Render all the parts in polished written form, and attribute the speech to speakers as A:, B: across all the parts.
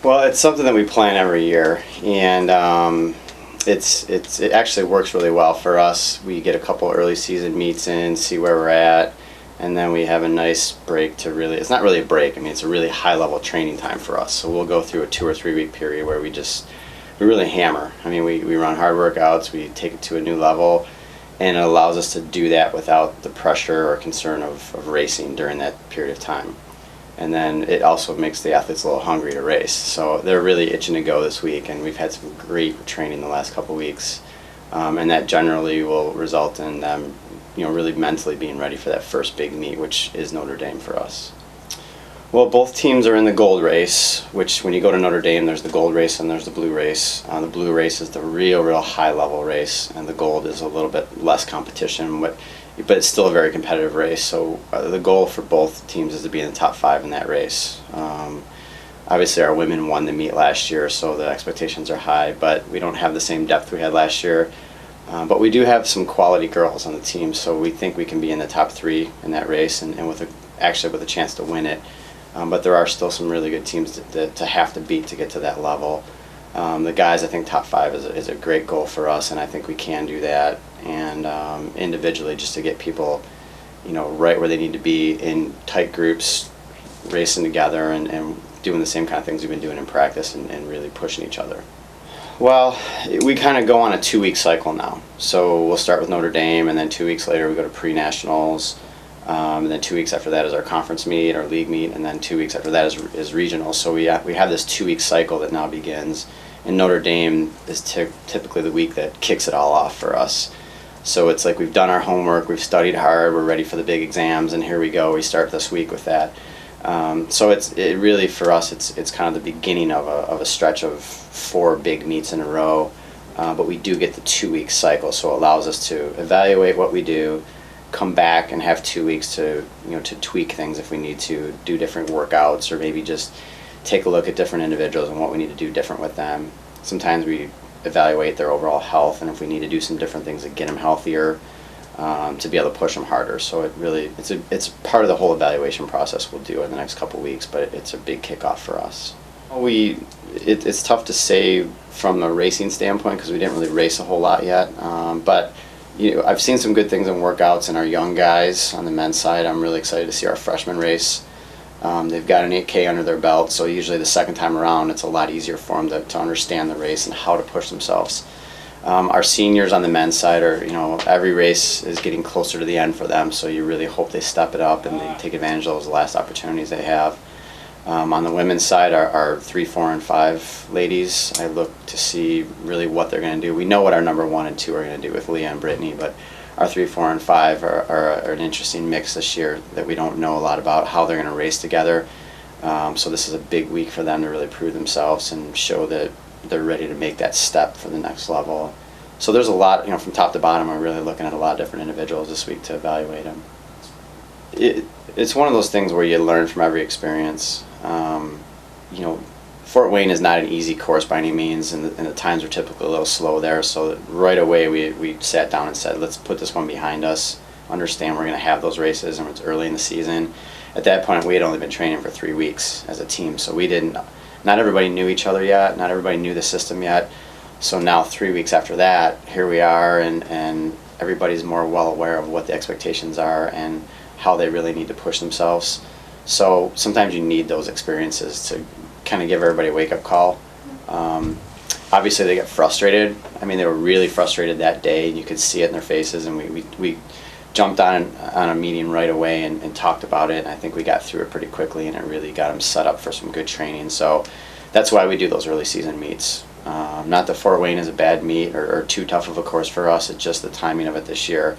A: Well, it's something that we plan every year, and it actually works really well for us. We get a couple early season meets in, see where we're at, and then we have a nice break to really, it's not really a break, I mean it's a really high level training time for us. So we'll go through a 2 or 3 week period where we really hammer. I mean we run hard workouts, we take it to a new level, and it allows us to do that without the pressure or concern of racing during that period of time. And then it also makes the athletes a little hungry to race. So they're really itching to go this week, and we've had some great training the last couple weeks. And that generally will result in them, really mentally being ready for that first big meet, which is Notre Dame for us. Well, both teams are in the gold race, which when you go to Notre Dame, there's the gold race and there's the blue race. The blue race is the real high level race, and the gold is a little bit less competition, but it's still a very competitive race. So the goal for both teams is to be in the top 5 in that race. Obviously our women won the meet last year, so the expectations are high, but we don't have the same depth we had last year. But we do have some quality girls on the team, so we think we can be in the top 3 in that race, and with a chance to win it. But there are still some really good teams to have to beat to get to that level. The guys, I think top 5 is a great goal for us, and I think we can do that. And individually, just to get people, right where they need to be in tight groups, racing together and doing the same kind of things we've been doing in practice and really pushing each other. Well, we kind of go on a 2-week cycle now. So we'll start with Notre Dame, and then 2 weeks later we go to pre-nationals. And then 2 weeks after that is our conference meet, our league meet, and then 2 weeks after that is regional. So we have this 2-week cycle that now begins, and Notre Dame is typically the week that kicks it all off for us. So it's like we've done our homework, we've studied hard, we're ready for the big exams, and here we go. We start this week with that. So it really for us it's kind of the beginning of a stretch of 4 big meets in a row, but we do get the 2-week cycle, so it allows us to evaluate what we do, come back and have 2 weeks to tweak things if we need to, do different workouts, or maybe just take a look at different individuals and what we need to do different with them. Sometimes we evaluate their overall health, and if we need to do some different things to get them healthier, to be able to push them harder. So it's part of the whole evaluation process we'll do in the next couple weeks, but it's a big kickoff for us. It's tough to say from a racing standpoint because we didn't really race a whole lot yet, but I've seen some good things in workouts in our young guys on the men's side. I'm really excited to see our freshmen race. They've got an 8K under their belt, so usually the second time around it's a lot easier for them to understand the race and how to push themselves. Our seniors on the men's side are, every race is getting closer to the end for them, so you really hope they step it up and they take advantage of those last opportunities they have. On the women's side, our 3, 4, and 5 ladies, I look to see really what they're going to do. We know what our number 1 and 2 are going to do with Leah and Brittany, but our 3, 4, and 5 are an interesting mix this year that we don't know a lot about how they're going to race together. So this is a big week for them to really prove themselves and show that they're ready to make that step for the next level. So there's a lot, from top to bottom, we're really looking at a lot of different individuals this week to evaluate them. It's one of those things where you learn from every experience. Fort Wayne is not an easy course by any means, and the times are typically a little slow there. So right away we sat down and said, let's put this one behind us, understand we're going to have those races, and it's early in the season. At that point, we had only been training for 3 weeks as a team, so not everybody knew each other yet, not everybody knew the system yet. So now 3 weeks after that, here we are, and everybody's more well aware of what the expectations are and how they really need to push themselves. So sometimes you need those experiences to kind of give everybody a wake-up call. Obviously they get frustrated. I mean, they were really frustrated that day, and you could see it in their faces, and we jumped on a meeting right away and talked about it, and I think we got through it pretty quickly, and it really got them set up for some good training. So that's why we do those early season meets. Not that Fort Wayne is a bad meet or too tough of a course for us, it's just the timing of it this year.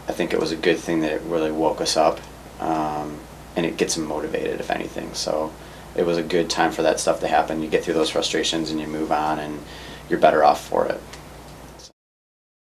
A: I think it was a good thing that it really woke us up, and it gets them motivated, if anything. So it was a good time for that stuff to happen. You get through those frustrations and you move on, and you're better off for it.